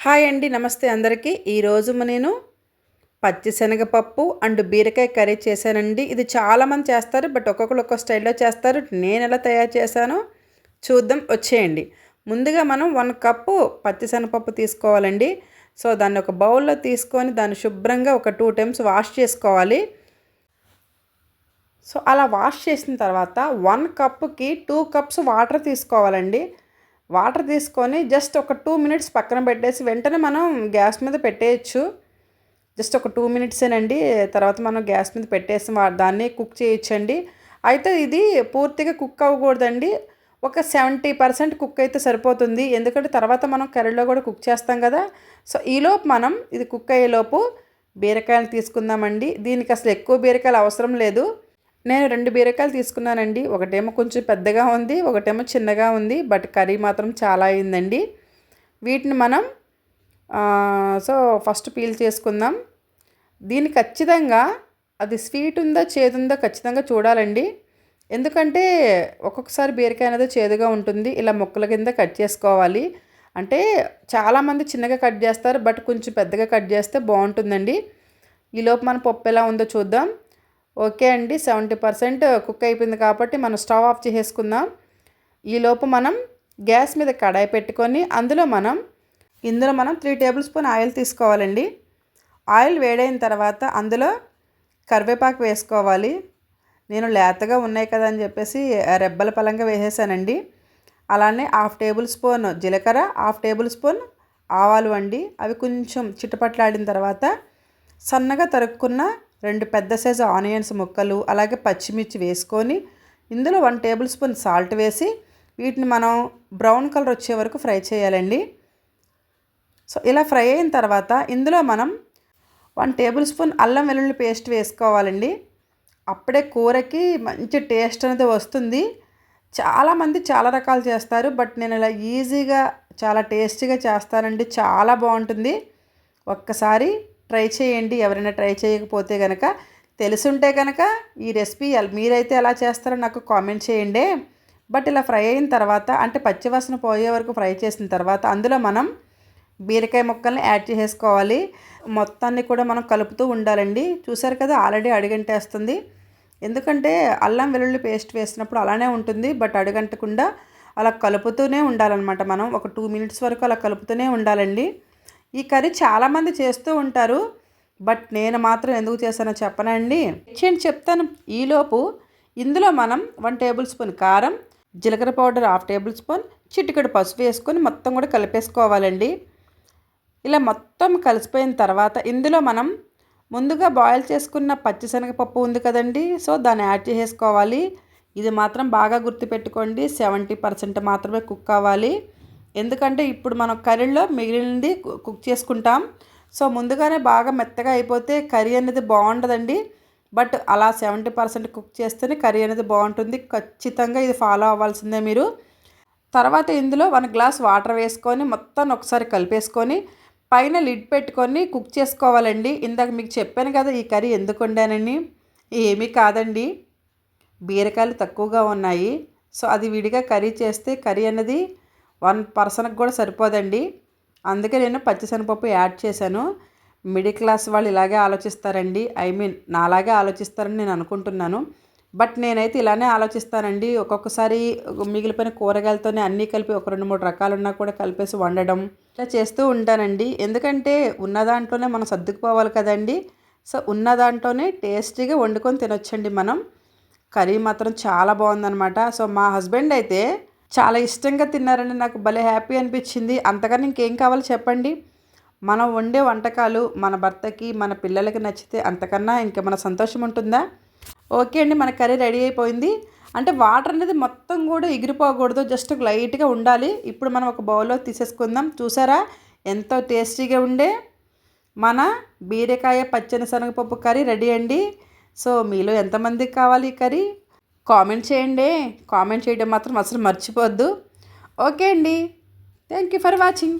Hi అండి, నమస్తే అందరికీ. ఈరోజు నేను పచ్చిశనగపప్పు అండ్ బీరకాయ కర్రీ చేశానండి. ఇది చాలామంది చేస్తారు, బట్ ఒక్కొక్కరు ఒక్కో స్టైల్లో చేస్తారు. నేను ఎలా తయారు చేశానో చూద్దాం, వచ్చేయండి. ముందుగా మనం 1 కప్పు పచ్చిశనగపప్పు తీసుకోవాలండి. సో దాన్ని ఒక బౌల్లో తీసుకొని దాన్ని శుభ్రంగా ఒక 2 టైమ్స్ వాష్ చేసుకోవాలి. సో అలా వాష్ చేసిన తర్వాత 1 కప్పుకి 2 కప్స్ వాటర్ తీసుకోవాలండి. వాటర్ తీసుకొని జస్ట్ ఒక 2 మినిట్స్ పక్కన పెట్టేసి వెంటనే మనం గ్యాస్ మీద పెట్టేయచ్చు. జస్ట్ ఒక 2 మినిట్సేనండి. తర్వాత మనం గ్యాస్ మీద పెట్టేసి దాన్ని కుక్ చేయొచ్చండి. అయితే ఇది పూర్తిగా కుక్ అవ్వకూడదండి. ఒక 70% కుక్ అయితే సరిపోతుంది. ఎందుకంటే తర్వాత మనం కర్రీలో కూడా కుక్ చేస్తాం కదా. సో ఈలోపు మనం ఇది కుక్ అయ్యేలోపు బీరకాయలు తీసుకుందామండి. దీనికి అసలు ఎక్కువ బీరకాయలు అవసరం లేదు. నేను 2 బీరకాయలు తీసుకున్నానండి. ఒకటేమో కొంచెం పెద్దగా ఉంది, ఒకటేమో చిన్నగా ఉంది. బట్ కర్రీ మాత్రం చాలా అయిందండి. వీటిని మనం సో ఫస్ట్ పీల్ చేసుకుందాం. దీన్ని ఖచ్చితంగా అది స్వీట్ ఉందా చేదు ఉందా ఖచ్చితంగా చూడాలండి. ఎందుకంటే ఒక్కొక్కసారి బీరకాయ అనేది చేదుగా ఉంటుంది. ఇలా ముక్కల కింద కట్ చేసుకోవాలి. అంటే చాలామంది చిన్నగా కట్ చేస్తారు, బట్ కొంచెం పెద్దగా కట్ చేస్తే బాగుంటుందండి. ఈలోపు మన పప్పు ఎలా ఉందో చూద్దాం. ఓకే అండి, 70% కుక్ అయిపోయింది కాబట్టి మనం స్టవ్ ఆఫ్ చేసేసుకుందాం. ఈలోపు మనం గ్యాస్ మీద కడాయి పెట్టుకొని ఇందులో మనం 3 టేబుల్ స్పూన్ ఆయిల్ తీసుకోవాలండి. ఆయిల్ వేడైన తర్వాత అందులో కరివేపాకు వేసుకోవాలి. నేను లేతగా ఉన్నాయి కదా అని చెప్పేసి రెబ్బల పలంగా వేసేసానండి. అలానే 1/2 టేబుల్ స్పూన్ జీలకర్ర, 1/2 టేబుల్ స్పూన్ ఆవాలు అండి. అవి కొంచెం చిటపట్లాడిన తర్వాత సన్నగా తరుక్కున్న 2 పెద్ద సైజు ఆనియన్స్ ముక్కలు, అలాగే పచ్చిమిర్చి వేసుకొని ఇందులో 1 టేబుల్ స్పూన్ సాల్ట్ వేసి వీటిని మనం బ్రౌన్ కలర్ వచ్చే వరకు ఫ్రై చేయాలండి. సో ఇలా ఫ్రై అయిన తర్వాత ఇందులో మనం 1 టేబుల్ స్పూన్ అల్లం వెల్లుల్లి పేస్ట్ వేసుకోవాలండి. అప్పుడే కూరకి మంచి టేస్ట్ అనేది వస్తుంది. చాలామంది చాలా రకాలు చేస్తారు, బట్ నేను ఇలా ఈజీగా చాలా టేస్టీగా చేస్తానండి. చాలా బాగుంటుంది. ఒక్కసారి ట్రై చేయండి. ఎవరైనా ట్రై చేయకపోతే కనుక, తెలుసుంటే కనుక ఈ రెసిపీ మీరైతే ఎలా చేస్తారో నాకు కామెంట్ చేయండి. బట్ ఇలా ఫ్రై అయిన తర్వాత అంటే పచ్చివాసన పోయే వరకు ఫ్రై చేసిన తర్వాత అందులో మనం బీరకాయ ముక్కల్ని యాడ్ చేసేసుకోవాలి. మొత్తాన్ని కూడా మనం కలుపుతూ ఉండాలండి. చూసారు కదా, ఆల్రెడీ అడుగంటేస్తుంది. ఎందుకంటే అల్లం వెల్లుల్లి పేస్ట్ వేసినప్పుడు అలానే ఉంటుంది, బట్ అడుగంటకుండా అలా కలుపుతూనే ఉండాలన్నమాట. మనం ఒక 2 మినిట్స్ వరకు అలా కలుపుతూనే ఉండాలండి. ఈ కర్రీ చాలామంది చేస్తూ ఉంటారు, బట్ నేను మాత్రం ఎందుకు చేశానో చెప్పనండి, చెప్తాను. ఈలోపు ఇందులో మనం 1 టేబుల్ స్పూన్ కారం, జీలకర్ర పౌడర్ 1/2 టేబుల్ స్పూన్, చిటికెడు పసుపు వేసుకొని మొత్తం కూడా కలిపేసుకోవాలండి. ఇలా మొత్తం కలిసిపోయిన తర్వాత ఇందులో మనం ముందుగా బాయిల్ చేసుకున్న పచ్చిశనగపప్పు ఉంది కదండి, సో దాన్ని యాడ్ చేసేసుకోవాలి. ఇది మాత్రం బాగా గుర్తుపెట్టుకోండి, 70% మాత్రమే కుక్ అవ్వాలి. ఎందుకంటే ఇప్పుడు మనం కర్రీలో మిగిలినది కుక్ చేసుకుంటాం. సో ముందుగానే బాగా మెత్తగా అయిపోతే కర్రీ అనేది బాగుండదండి. బట్ అలా 70% కుక్ చేస్తేనే కర్రీ అనేది బాగుంటుంది. ఖచ్చితంగా ఇది ఫాలో అవ్వాల్సిందే మీరు. తర్వాత ఇందులో 1 గ్లాస్ వాటర్ వేసుకొని మొత్తాన్ని ఒకసారి కలిపేసుకొని పైన లిడ్ పెట్టుకొని కుక్ చేసుకోవాలండి. ఇందాక మీకు చెప్పాను కదా ఈ కర్రీ ఎందుకు వండానని. ఏమీ కాదండి, బీరకాయలు తక్కువగా ఉన్నాయి. సో అది విడిగా కర్రీ చేస్తే కర్రీ అనేది 1 పర్సన్కి కూడా సరిపోదండి. అందుకే నేను పచ్చిశనగపప్పు యాడ్ చేశాను. మిడిల్ క్లాస్ వాళ్ళు ఇలాగే ఆలోచిస్తారండి. నాలాగే ఆలోచిస్తారని నేను అనుకుంటున్నాను. బట్ నేనైతే ఇలానే ఆలోచిస్తానండి. ఒక్కొక్కసారి మిగిలిపోయిన కూరగాయలతోనే అన్నీ కలిపి ఒక 2-3 రకాలున్నా కూడా కలిపేసి వండడం ఇలా చేస్తూ ఉంటానండి. ఎందుకంటే ఉన్న దాంట్లోనే మనం సర్దుకుపోవాలి కదండి. సో ఉన్న దాంట్లోనే టేస్టీగా వండుకొని తినొచ్చండి మనం. కర్రీ మాత్రం చాలా బాగుందనమాట. సో మా హస్బెండ్ అయితే చాలా ఇష్టంగా తిన్నారండి. నాకు భలే హ్యాపీ అనిపించింది. అంతకన్నా ఇంకేం కావాలో చెప్పండి. మనం వండే వంటకాలు మన భర్తకి మన పిల్లలకి నచ్చితే అంతకన్నా ఇంకేమైనా సంతోషం ఉంటుందా? ఓకే అండి, మన కర్రీ రెడీ అయిపోయింది. అంటే వాటర్ అనేది మొత్తం కూడా ఎగిరిపోకూడదు, జస్ట్ లైట్గా ఉండాలి. ఇప్పుడు మనం ఒక బౌల్లో తీసేసుకుందాం. చూసారా ఎంతో టేస్టీగా ఉండే మన బీరకాయ పచ్చని శనగపప్పు కర్రీ రెడీ అండి. సో మీలో ఎంతమందికి కావాలి ఈ కర్రీ కామెంట్ చేయండి. కామెంట్ చేయడం మాత్రం అసలు మర్చిపోవద్దు. ఓకే అండి, థ్యాంక్ యూ ఫర్ వాచింగ్.